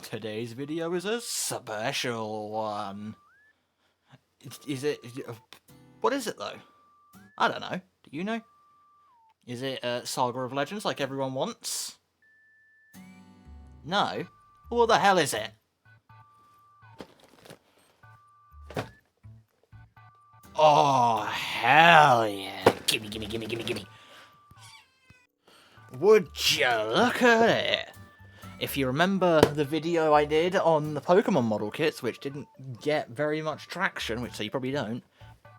Today's video is a special one. Is it... What is it, though? I don't know. Do you know? Is it Saga of Legends like everyone wants? No? What the hell is it? Oh, hell yeah. Gimme, gimme, gimme, gimme, gimme. Would you look at it? If you remember the video I did on the Pokemon model kits, which didn't get very much traction, which so you probably don't,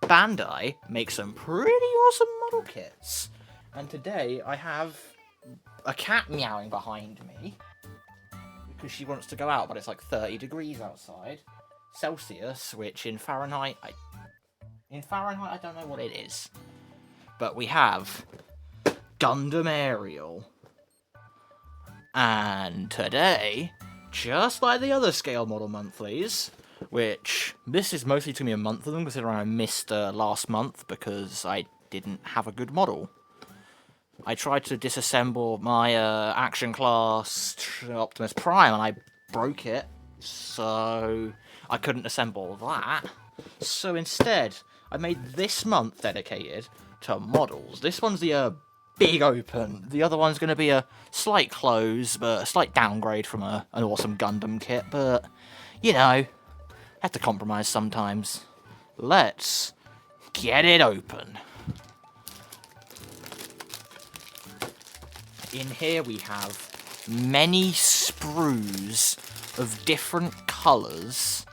Bandai makes some pretty awesome model kits. And today I have a cat meowing behind me because she wants to go out, but it's like 30 degrees outside. Celsius, which in Fahrenheit, I don't know what it is. But we have Gundam Aerial. And today, just like the other scale model monthlies, which this is mostly to me a month of them, considering I missed last month because I didn't have a good model. I tried to disassemble my Action Class Optimus Prime and I broke it, so I couldn't assemble that. So instead, I made this month dedicated to models. This one's the big open. The other one's going to be a slight close, but a slight downgrade from an awesome Gundam kit. But, you know, have to compromise sometimes. Let's get it open. In here we have many sprues of different colours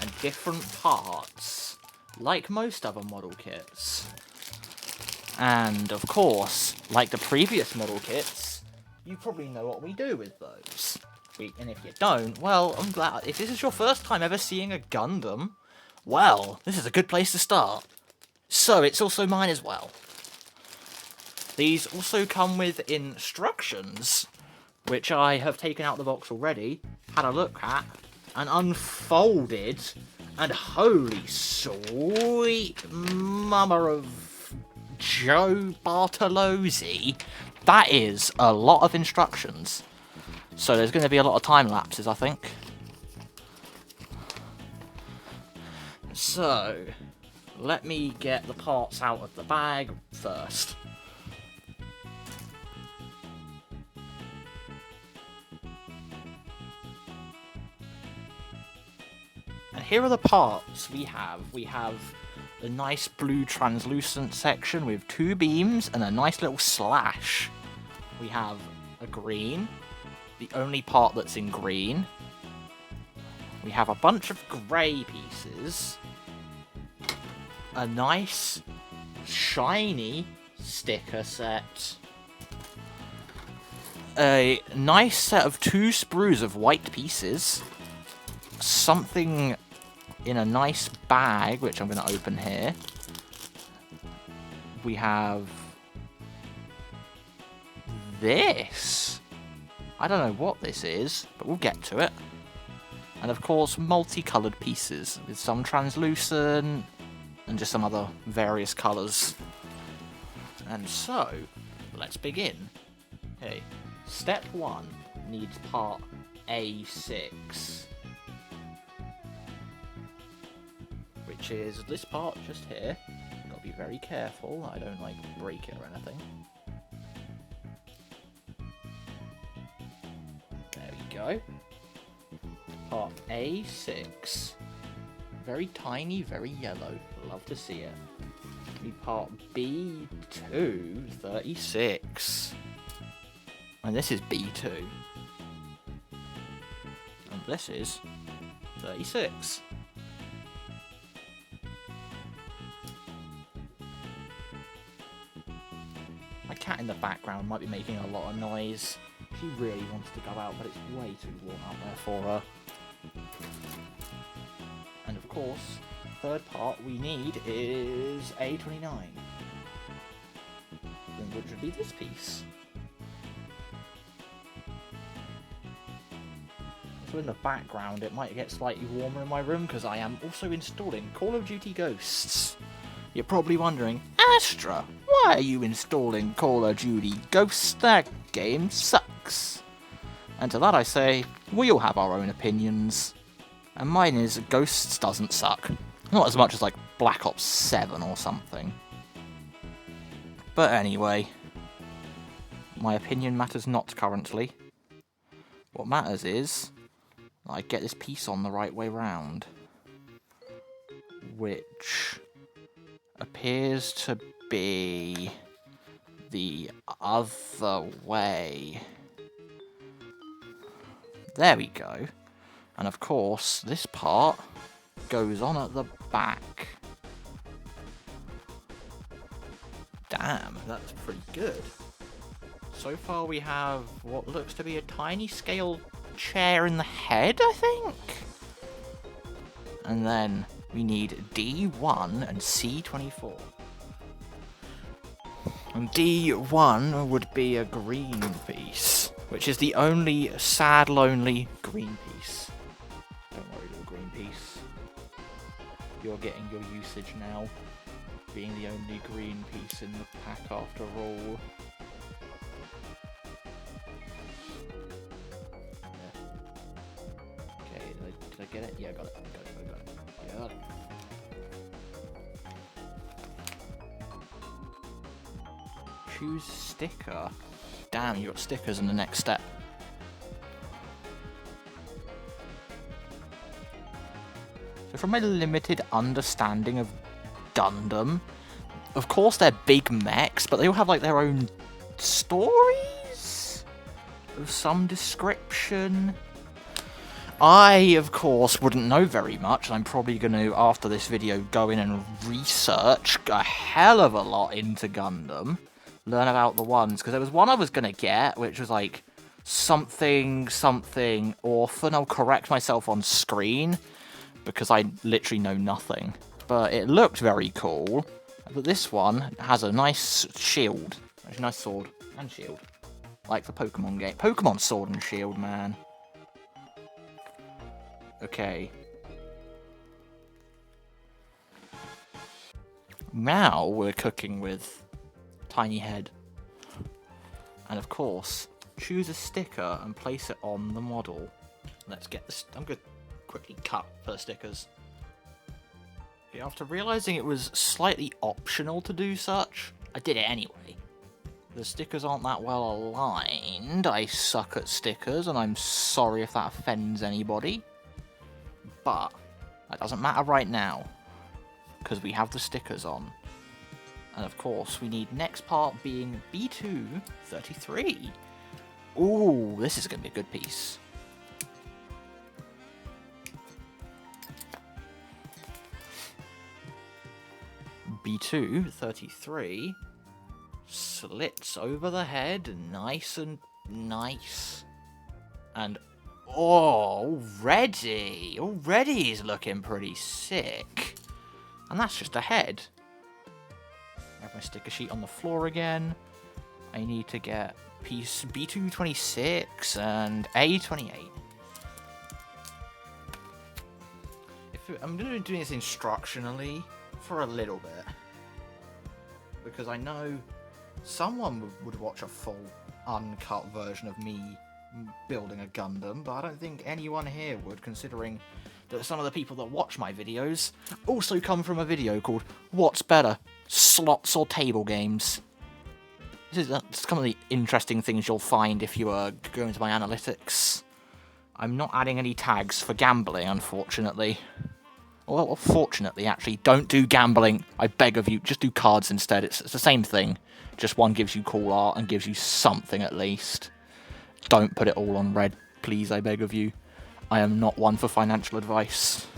and different parts, like most other model kits. And, of course, like the previous model kits, you probably know what we do with those. And if you don't, well, I'm glad. If this is your first time ever seeing a Gundam, well, this is a good place to start. So, it's also mine as well. These also come with instructions, which I have taken out the box already, had a look at, and unfolded, and holy sweet mama of Joe Bartolozzi, that is a lot of instructions. So there's going to be a lot of time lapses, I think. So, let me get the parts out of the bag first. And here are the parts we have. We have a nice blue translucent section with two beams and a nice little slash. We have a green, the only part that's in green. We have a bunch of grey pieces. A nice, shiny sticker set. A nice set of two sprues of white pieces. Something in a nice bag, which I'm going to open here. We have this. I don't know what this is, but we'll get to it. And of course, multicoloured pieces with some translucent and just some other various colours. And so, let's begin. Okay, step 1 needs part A6. Which is this part just here. Gotta be very careful I don't like break it or anything. There we go. Part A6. Very tiny, very yellow. Love to see it. Need part B2, 36. And this is B2. And this is 36. My cat in the background might be making a lot of noise. She really wants to go out, but it's way too warm out there for her. And of course, third part we need is A29. Which would be this piece. So in the background it might get slightly warmer in my room because I am also installing Call of Duty Ghosts. You're probably wondering, Astra, why are you installing Call of Duty Ghosts? That game sucks. And to that I say, we all have our own opinions. And mine is, Ghosts doesn't suck. Not as much as like Black Ops 7 or something. But anyway, my opinion matters not currently. What matters is that I get this piece on the right way round. Which appears to be the other way. There we go. And of course, this part goes on at the back. Damn, that's pretty good. So far we have what looks to be a tiny scale chair in the head, I think? And then we need D1 and C24. And D1 would be a green piece, which is the only sad, lonely green piece. Don't worry, little green piece. You're getting your usage now, being the only green piece in the pack after all. Okay, did I get it? Yeah, I got it. Yeah. Choose sticker. Damn, you got stickers in the next step. So from my limited understanding of Gundam, of course they're big mechs, but they all have like their own stories of some description. I, of course, wouldn't know very much, and I'm probably going to, after this video, go in and research a hell of a lot into Gundam. Learn about the ones, because there was one I was going to get, which was like something orphan. I'll correct myself on screen, because I literally know nothing. But it looked very cool. But this one has a nice shield. Actually, nice sword and shield. Like the Pokemon game. Pokemon Sword and Shield, man. Okay. Now we're cooking with tiny head. And of course, choose a sticker and place it on the model. Let's get this. I'm going to quickly cut for stickers. Okay, after realizing it was slightly optional to do such, I did it anyway. The stickers aren't that well aligned. I suck at stickers, and I'm sorry if that offends anybody. But that doesn't matter right now, because we have the stickers on. And of course, we need next part being B233. Ooh, this is going to be a good piece. B233 slits over the head, nice and nice. And already he's looking pretty sick. And that's just a head. I have my sticker sheet on the floor again. I need to get piece B226 and A28. I'm going to be doing this instructionally for a little bit, because I know someone would watch a full uncut version of me building a Gundam, but I don't think anyone here would, considering that some of the people that watch my videos also come from a video called What's Better, Slots or Table Games? This is some of the interesting things you'll find if you go into my analytics. I'm not adding any tags for gambling, unfortunately. Well, fortunately, actually, don't do gambling. I beg of you, just do cards instead. It's the same thing. Just one gives you cool art and gives you something at least. Don't put it all on red, please, I beg of you. I am not one for financial advice.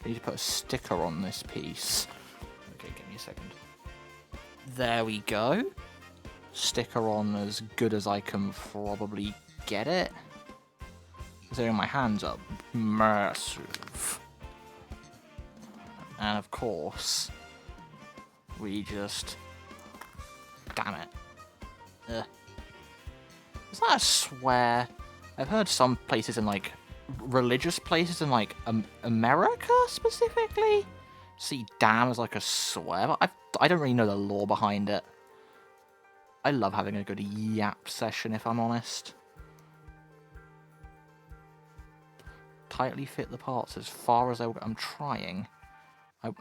I need to put a sticker on this piece. Okay, give me a second. There we go. Sticker on as good as I can probably get it. Considering my hands are massive. And of course, we just... Damn it. Is that a swear? I've heard some places in, like, religious places in, like, America, specifically, see damn as, like, a swear, but I don't really know the lore behind it. I love having a good yap session, if I'm honest. Tightly fit the parts as far as I'm trying.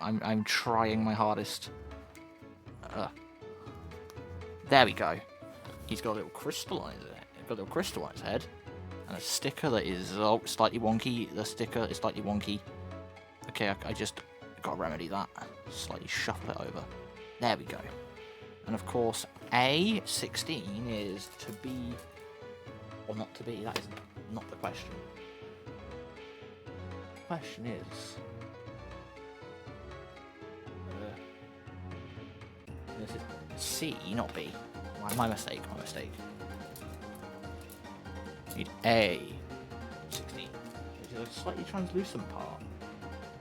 I'm trying my hardest. There we go. He's got a little crystallized head. And a sticker that is slightly wonky. The sticker is slightly wonky. Okay, I just got to remedy that. Slightly shuffle it over. There we go. And of course, A16 is to be... or not to be. That is not the question. The question is... This is C, not B. My mistake, my mistake. Need A16, which is a slightly translucent part.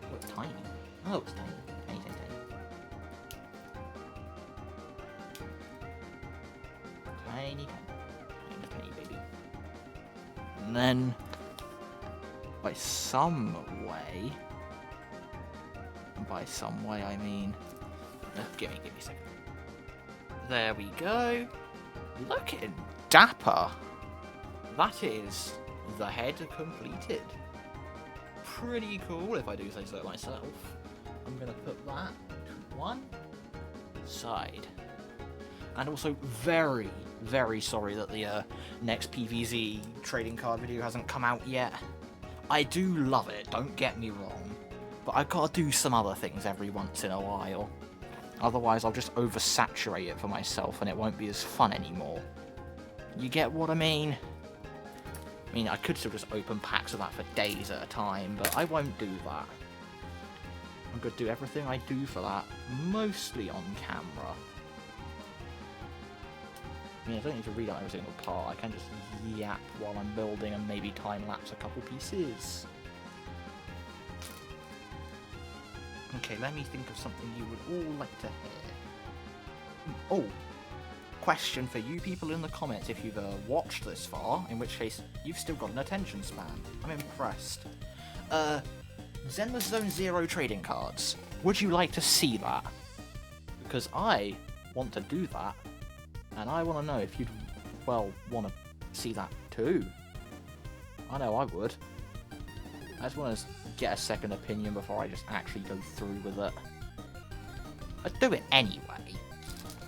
Oh, it's tiny. Oh, it's tiny. Tiny, tiny, tiny. Tiny, baby. And then, by some way, and by some way I mean, give me a second. There we go. Looking dapper. That is the head completed. Pretty cool, if I do say so myself. I'm going to put that to one side. And also very, very sorry that the next PvZ trading card video hasn't come out yet. I do love it, don't get me wrong. But I've got to do some other things every once in a while. Otherwise I'll just oversaturate it for myself and it won't be as fun anymore. You get what I mean? I mean, I could still just open packs of that for days at a time, but I won't do that. I'm going to do everything I do for that, mostly on camera. I mean, I don't need to read out every single part, I can just yap while I'm building and maybe time-lapse a couple pieces. Okay, let me think of something you would all like to hear. Oh! Question for you people in the comments if you've watched this far, in which case you've still got an attention span. I'm impressed. Zenless Zone Zero trading cards. Would you like to see that? Because I want to do that, and I want to know if you'd, well, want to see that too. I know I would. I just want to get a second opinion before I just actually go through with it. I'd do it anyway.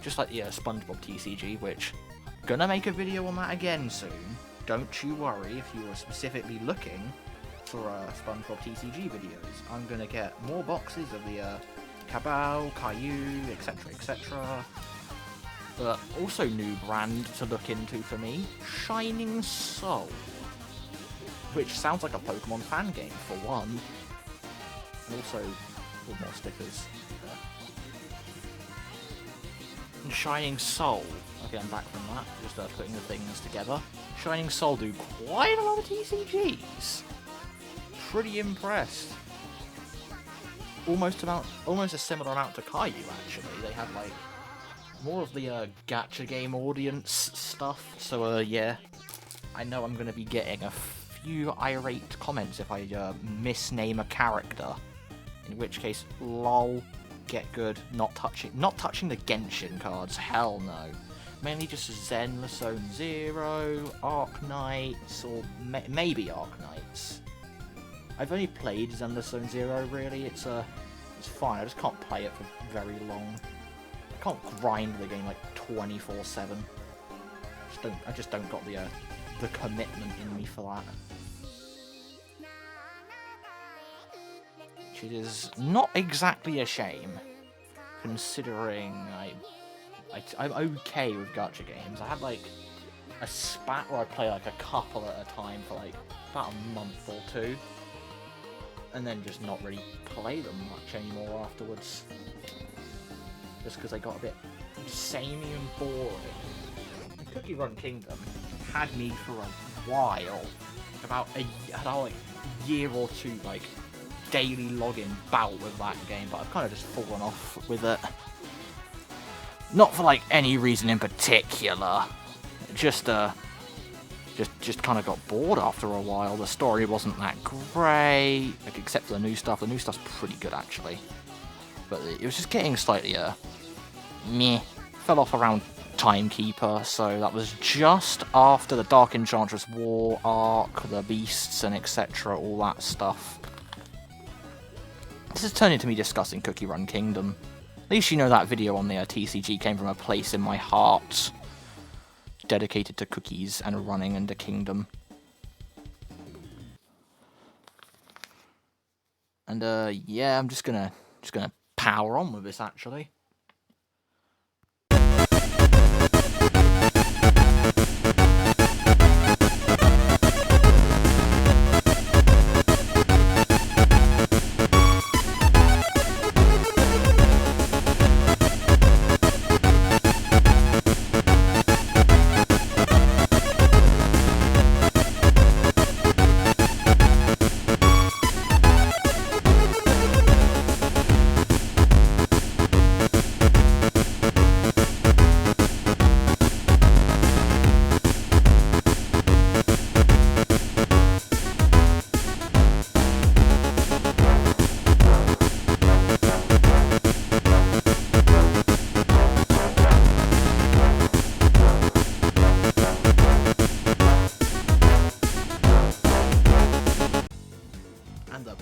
Just like the SpongeBob TCG, which I'm gonna make a video on that again soon. Don't you worry if you are specifically looking for SpongeBob TCG videos. I'm gonna get more boxes of the Cabal, Caillou, etc, etc. But also new brand to look into for me, Shining Soul. Which sounds like a Pokemon fan game for one. And also, more stickers. And Shining Soul. Okay, I'm back from that. Just putting the things together. Shining Soul do quite a lot of TCGs. Pretty impressed. Almost a similar amount to Caillou, actually. They have like more of the gacha game audience stuff. So yeah, I know I'm gonna be getting a few irate comments if I misname a character. In which case, lol. Get good, not touching the Genshin cards, hell no. Mainly just Zenless Zone Zero, Arknights, or maybe Arknights. I've only played Zenless Zone Zero really, it's fine, I just can't play it for very long. I can't grind the game like 24/7. I just don't got the commitment in me for that. Which is not exactly a shame, considering I'm okay with gacha games. I had like a spat where I play like a couple at a time for like about a month or two, and then just not really play them much anymore afterwards. Just because they got a bit samey and boring. Cookie Run Kingdom had me for a while, about a year or two, like daily login bout with that game, but I've kind of just fallen off with it. Not for like any reason in particular, just kind of got bored after a while. The story wasn't that great, like, except for the new stuff. The new stuff's pretty good actually, but it was just getting slightly meh. Fell off around timekeeper, so that was just after the Dark Enchantress War arc, the beasts and etc., all that stuff. This has turned into me discussing Cookie Run Kingdom. At least you know that video on the TCG came from a place in my heart dedicated to cookies and running and a kingdom. And yeah, I'm just gonna power on with this actually.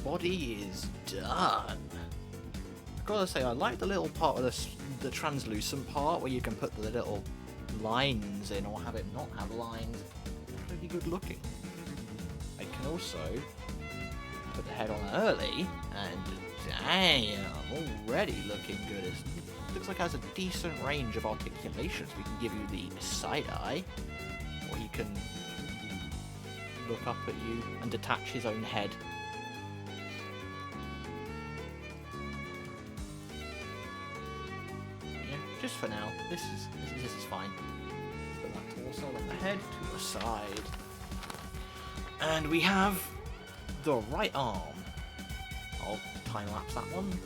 Body is done. I've got to say, I like the little part of the translucent part where you can put the little lines in or have it not have lines. Pretty good looking. I can also put the head on early and damn, already looking good. It looks like it has a decent range of articulations. We can give you the side eye, or he can look up at you and detach his own head. Just for now, this is fine. Put that torso on the head to the side. And we have the right arm. I'll time-lapse that one.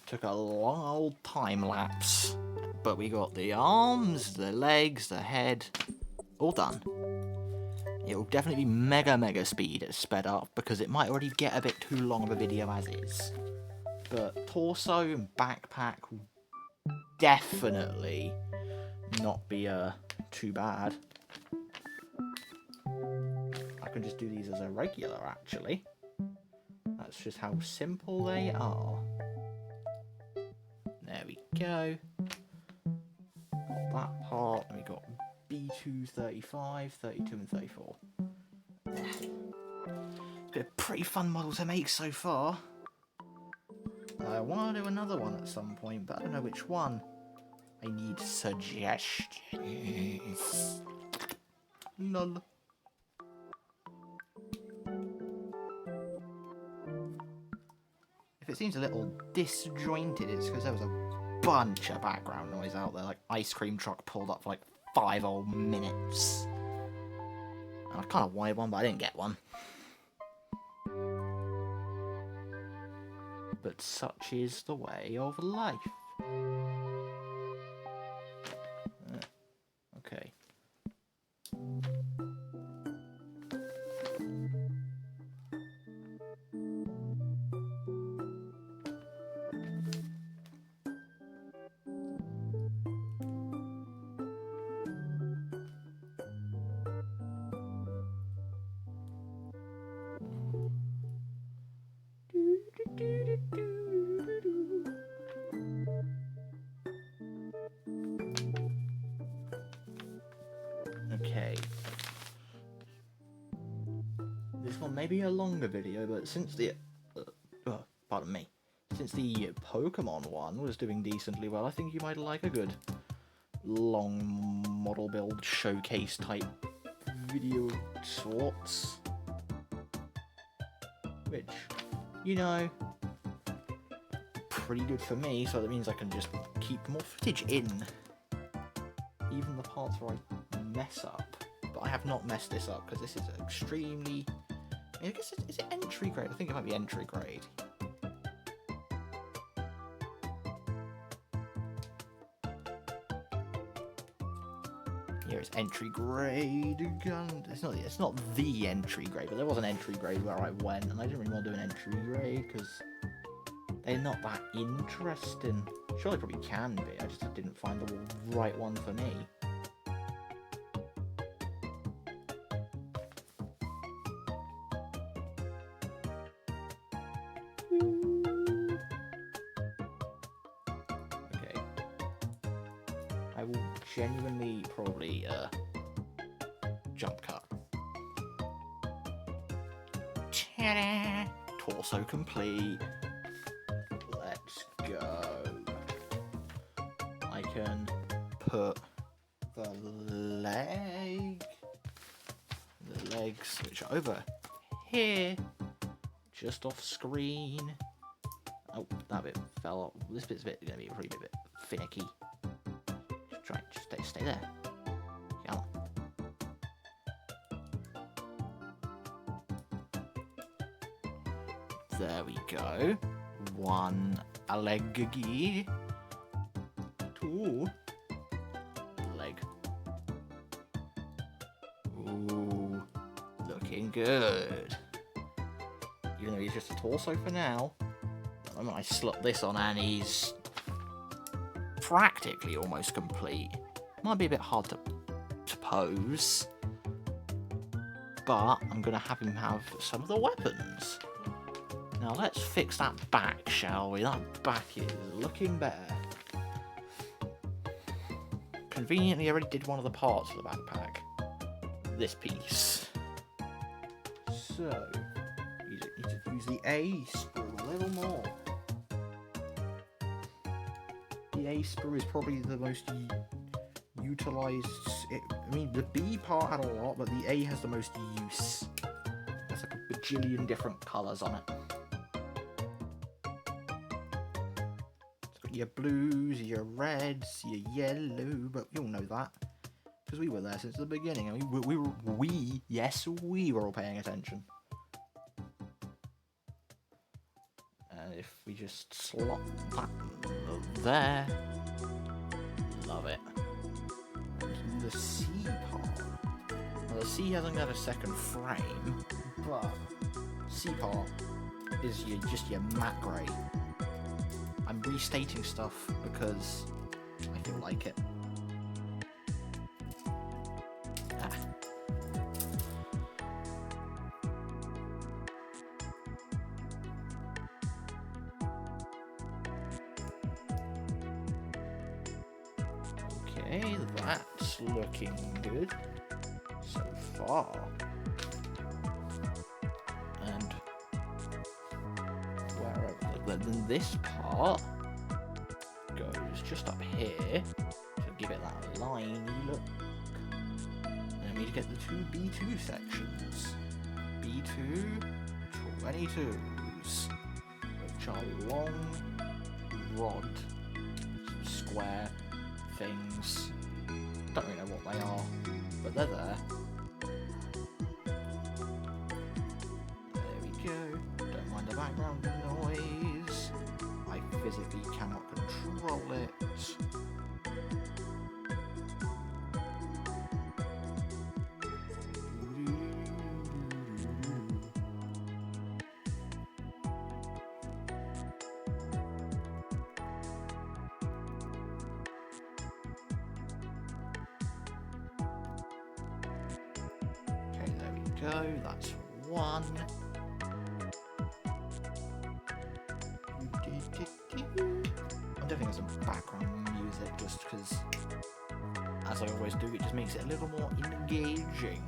Took a long old time lapse, but we got the arms, the legs, the head, all done. It'll definitely be mega speed sped up because it might already get a bit too long of a video as is. But torso and backpack will definitely not be too bad. I can just do these as a regular actually. That's just how simple they are. There we go. Got that part, and we got B2, 35, 32 and 34. It's been a pretty fun model to make so far. I want to do another one at some point, but I don't know which one. I need suggestions. Lol. If it seems a little disjointed, it's because there was a bunch of background noise out there, like ice cream truck pulled up for like 5 whole minutes. And I kind of wanted one, but I didn't get one. But such is the way of life. Okay. Okay. This one may be a longer video, but since the pardon me, since the Pokemon one was doing decently well, I think you might like a good long model build showcase type video of sorts. Which, you know, pretty good for me, so that means I can just keep more footage in. Even the parts where I mess up. But I have not messed this up, because this is extremely... I guess, is it entry grade? I think it might be entry grade. Here it's entry grade gun. It's not the entry grade, but there was an entry grade where I went, and I didn't really want to do an entry grade because they're not that interesting. Sure, they probably can be. I just didn't find the right one for me. I will genuinely probably jump cut. Ta-da! Torso complete. Let's go. I can put the legs, which are over here, just off screen. Oh, that bit fell off. This bit's going to be really a bit finicky. Just stay there. Come on. There we go. One leg. Two leg. Ooh, looking good. Even though he's just a torso for now. The moment I slot this on and he's practically almost complete. Might be a bit hard to pose, but I'm gonna have him have some of the weapons. Now let's fix that back, shall we? That back is looking better. Conveniently, I already did one of the parts of the backpack. This piece. So, you need to use the A sprue a little more. The A sprue is probably the most utilized. I mean, the B part had a lot, but the A has the most use. There's like a bajillion different colours on it. It's got your blues, your reds, your yellow, but you'll know that because we were there since the beginning. I mean, we were all paying attention. And if we just slot that there, love it. And the C part. Well, the C hasn't got a second frame, but C part is just your matte grey. I'm restating stuff because I feel like it. Okay, that's looking good so far. And then this part goes just up here to give it that line look. And we need to get the two B2 sections. B2 22s, which are long rod square things. Don't really know what they are, but they're there. There we go. Don't mind the background noise. I physically cannot control it. Go, that's one. I don't think there's some background music just because, as I always do, it just makes it a little more engaging.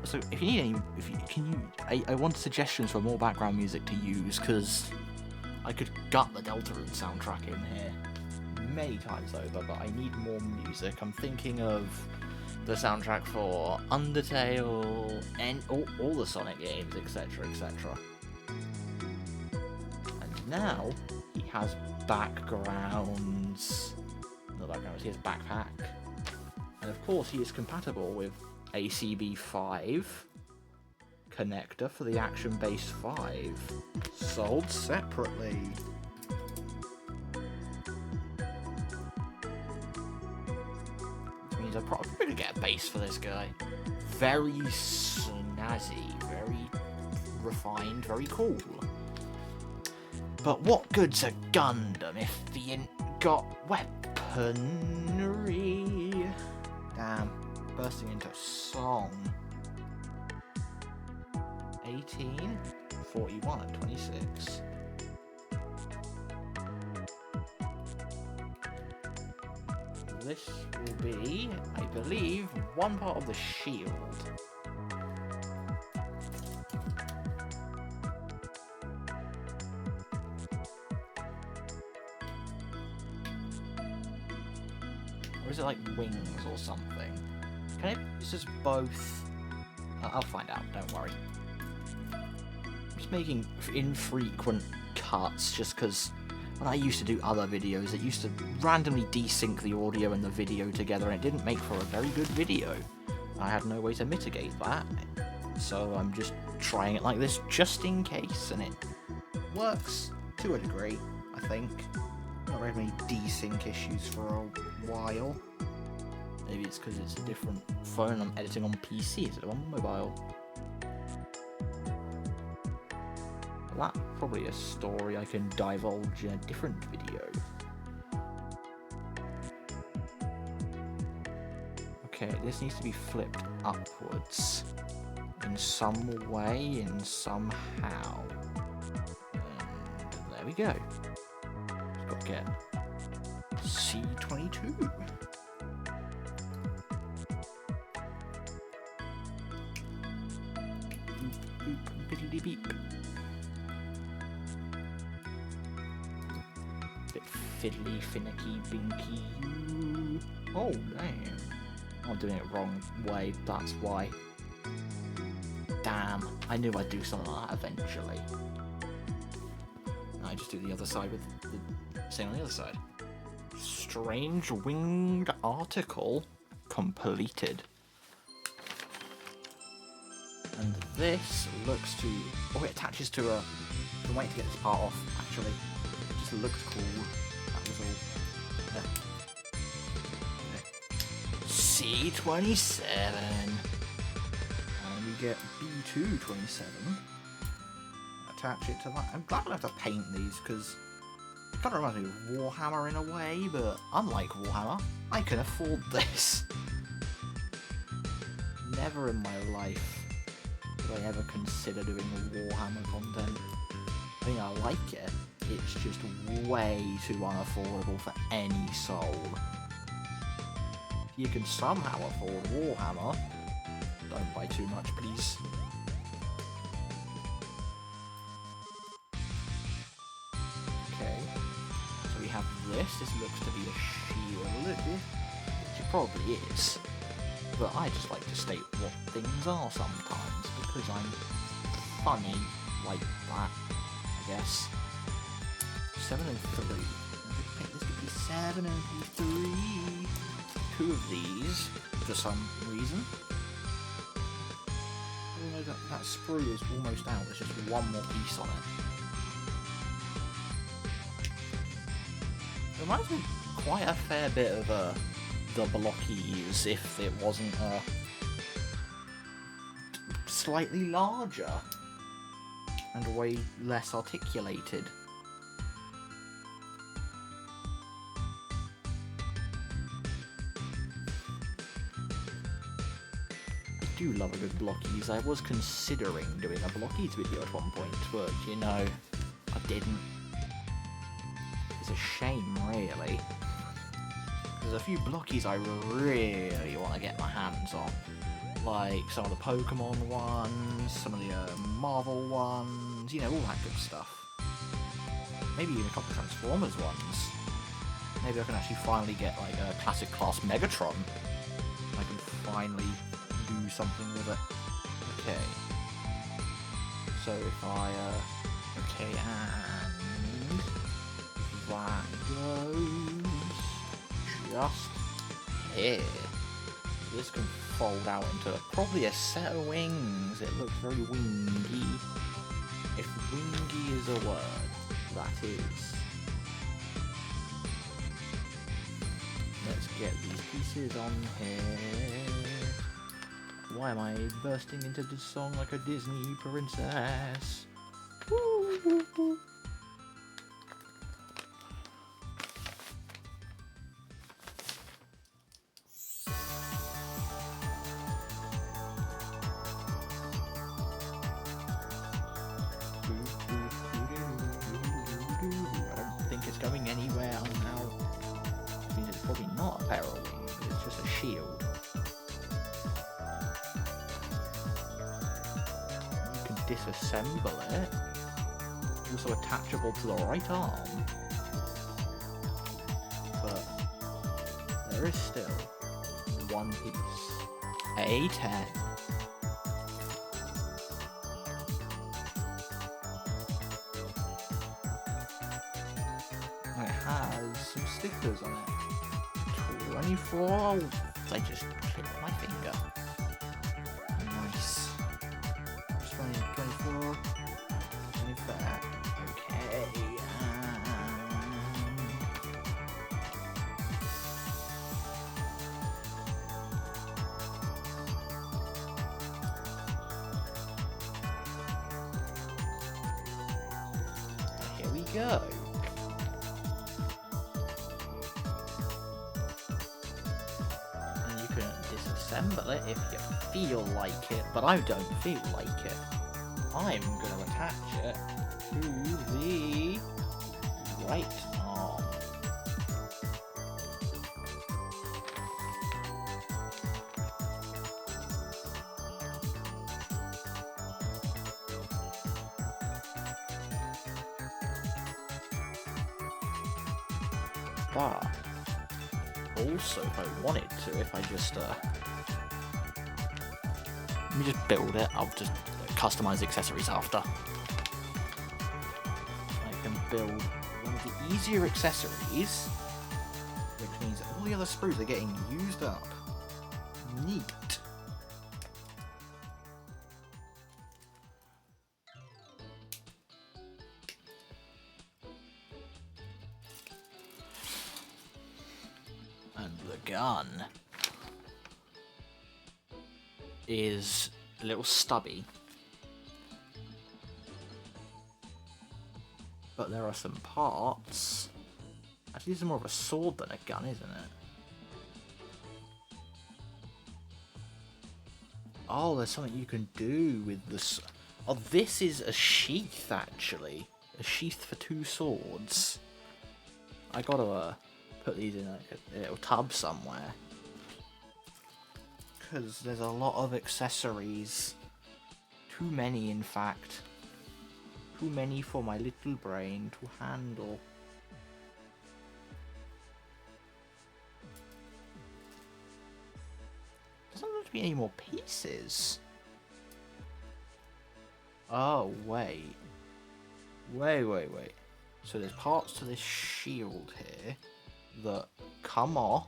So if you need any, I want suggestions for more background music to use because I could gut the Deltarune soundtrack in here many times over, but I need more music. I'm thinking of the soundtrack for Undertale and all the Sonic games, etc, etc. And now he has backgrounds. Not backgrounds, he has backpack. And of course he is compatible with ACB5 connector for the Action Base 5, sold separately. Which means I'm probably going to get a base for this guy. Very snazzy, very refined, very cool. But what good's a Gundam if he ain't got weaponry? Damn, bursting into song. 18, 41 and 26. this will be, I believe, one part of the shield. Or is it like wings or something? Can it be used as both? I'll find out, don't worry. I'm just making infrequent cuts just because when I used to do other videos, it used to randomly desync the audio and the video together, and it didn't make for a very good video. I had no way to mitigate that, so I'm just trying it like this just in case, and it works to a degree, I think. Not very many desync issues for a while. Maybe it's because it's a different phone. I'm editing on PC instead of on mobile. That's probably a story I can divulge in a different video. Okay, this needs to be flipped upwards in some way, in somehow. And there we go. Just got to get C22. Biddly beep. Bit fiddly, finicky, binky. Oh, damn. I'm doing it wrong way, that's why. Damn, I knew I'd do something like that eventually. I just do the other side with the same on the other side. Strange winged article completed. And this looks to... Oh, it attaches to a... I'm waiting to get this part off, actually. It just looked cool. That was all. C27. And we get B227. Attach it to that. I'm glad I don't have to paint these, because it kind of reminds me of Warhammer in a way, but unlike Warhammer, I can afford this. Never in my life would I ever consider doing Warhammer content. I mean, I like it, it's just way too unaffordable for any soul. If you can somehow afford Warhammer, don't buy too much, please. Okay, so we have this looks to be a shield, which it probably is. But I just like to state what things are sometimes, because I'm funny like that, I guess. 7 and 3. I think this could be 7 and 3. 2 of these, for some reason. I know that sprue is almost out, there's just one more piece on it. It reminds me quite a fair bit of the blockies if it wasn't slightly larger and way less articulated. I do love a good blockies. I was considering doing a blockies video at one point, but you know, I didn't. It's a shame, really. There's a few blockies I really want to get my hands on. Like some of the Pokemon ones, some of the Marvel ones, you know, all that good stuff. Maybe even a couple of Transformers ones. Maybe I can actually finally get like a classic class Megatron. I can finally do something with it. Okay. So if I, okay, and that goes just here. This can fold out into probably a set of wings. It looks very wingy. If wingy is a word, that is. Let's get these pieces on here. Why am I bursting into the song like a Disney princess? Woo. I don't think it's going anywhere now. I think it's probably not a pair of wings, it's just a shield. You can disassemble it. Also attachable to the right arm. But there is still one piece. A10. It has some stickers on it. 24. I just clipped my finger. Nice. 20, 24. 25. Okay. Here we go. Disassemble it if you feel like it, but I don't feel like it. I'm going to attach it to the right arm. But also, if I wanted to, if I just let me just build it, I'll just customize the accessories after. I can build one of the easier accessories, which means all the other sprues are getting used up. Neat. And the gun is a little stubby, but there are some parts. Actually, this is more of a sword than a gun, isn't it? Oh, there's something you can do with this. Oh, this is a sheath, actually. A sheath for two swords. I gotta put these in like a little tub somewhere. Because there's a lot of accessories. Too many, in fact. Too many for my little brain to handle. Doesn't look to be any more pieces. Oh, wait. Wait. So there's parts to this shield here that come off.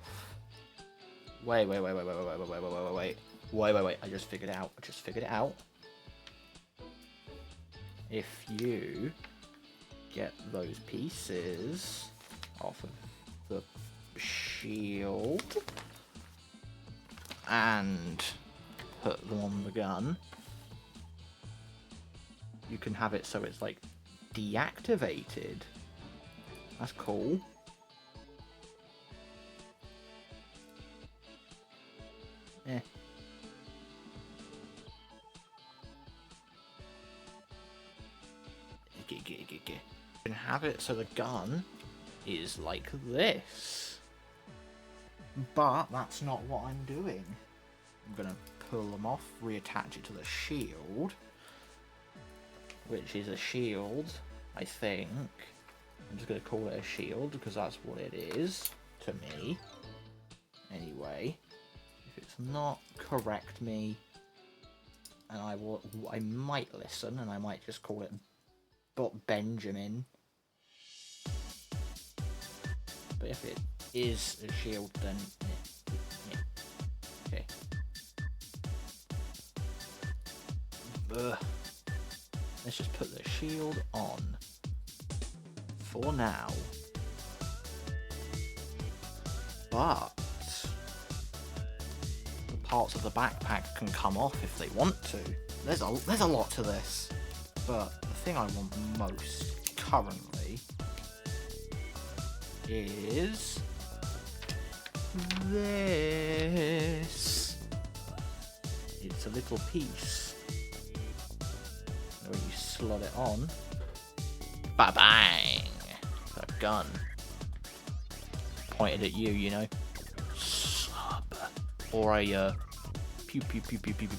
Wait. I just figured it out. If you get those pieces off of the shield and put them on the gun, you can have it so it's like deactivated. That's cool. Eh. You can have it so the gun is like this. But that's not what I'm doing. I'm gonna pull them off, reattach it to the shield, which is a shield, I think. I'm just gonna call it a shield because that's what it is to me. Anyway, if it's not, correct me, and I might listen, and I might just call it Benjamin. But if it is a shield, then yeah. Okay. Let's just put the shield on for now. But the parts of the backpack can come off if they want to. There's a lot to this, but the thing I want most currently is this. It's a little piece where you slot it on. Ba-bang! A gun. pointed at you, you know. Sub. Or a, pew pew pew pew pew pew.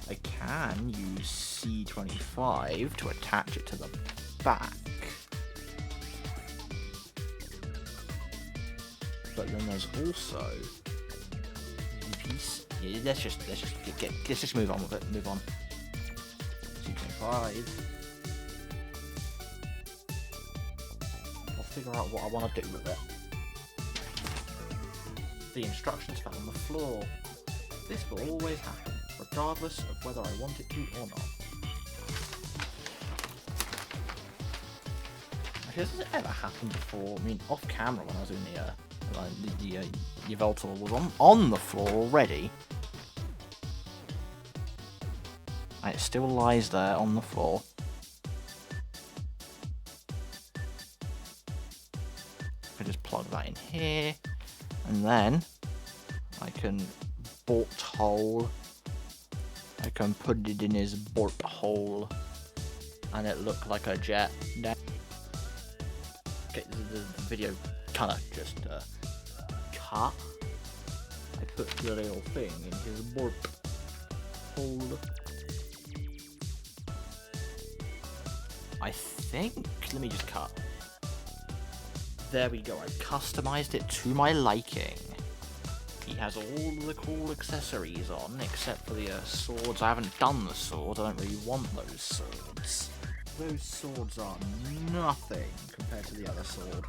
I can use C25 to attach it to the back. But then there's also piece. Yeah, let's just move on with it. Move on. C25. I'll figure out what I want to do with it. The instructions fell on the floor. This will always happen, regardless of whether I want it to or not. Actually, has this ever happened before? I mean, off camera when I was in the Yveltal was on the floor already. And it still lies there on the floor. I just plug that in here, and then I can bolt hole. I can put it in his bolt hole, and it looked like a jet. Okay, the video kind of just cut. I put the little thing in his bolt hole. I think. Let me just cut. There we go. I customized it to my liking. He has all the cool accessories on, except for the swords. I haven't done the swords. I don't really want those swords. Those swords are nothing compared to the other sword.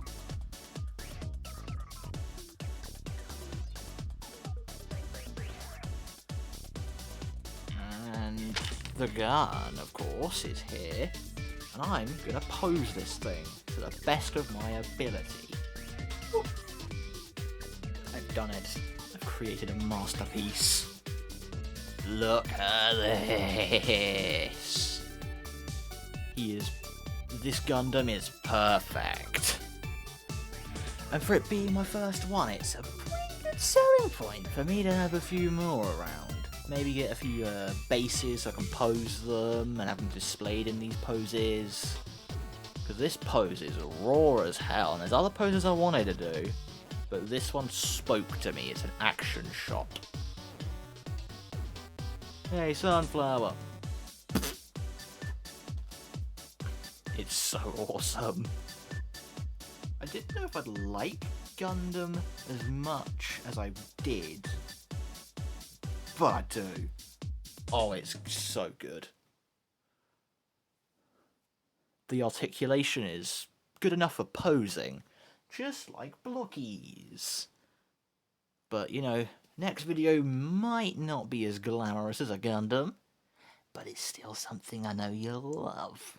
And the gun, of course, is here. And I'm gonna pose this thing to the best of my ability. I've done it. I've created a masterpiece. Look at this. This Gundam is perfect. And for it being my first one, it's a pretty good selling point for me to have a few more around. Maybe get a few bases so I can pose them and have them displayed in these poses. Because this pose is raw as hell, and there's other poses I wanted to do, but this one spoke to me. It's an action shot. Hey, sunflower. It's so awesome. I didn't know if I'd like Gundam as much as I did, but I do. Oh, it's so good. The articulation is good enough for posing, just like Blockies. But, you know, next video might not be as glamorous as a Gundam, but it's still something I know you'll love.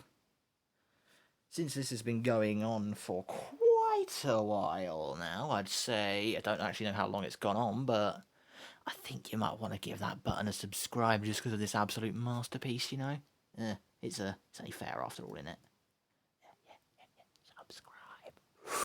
Since this has been going on for quite a while now, I'd say, I don't actually know how long it's gone on, but I think you might want to give that button a subscribe just because of this absolute masterpiece, you know? It's only fair after all, innit?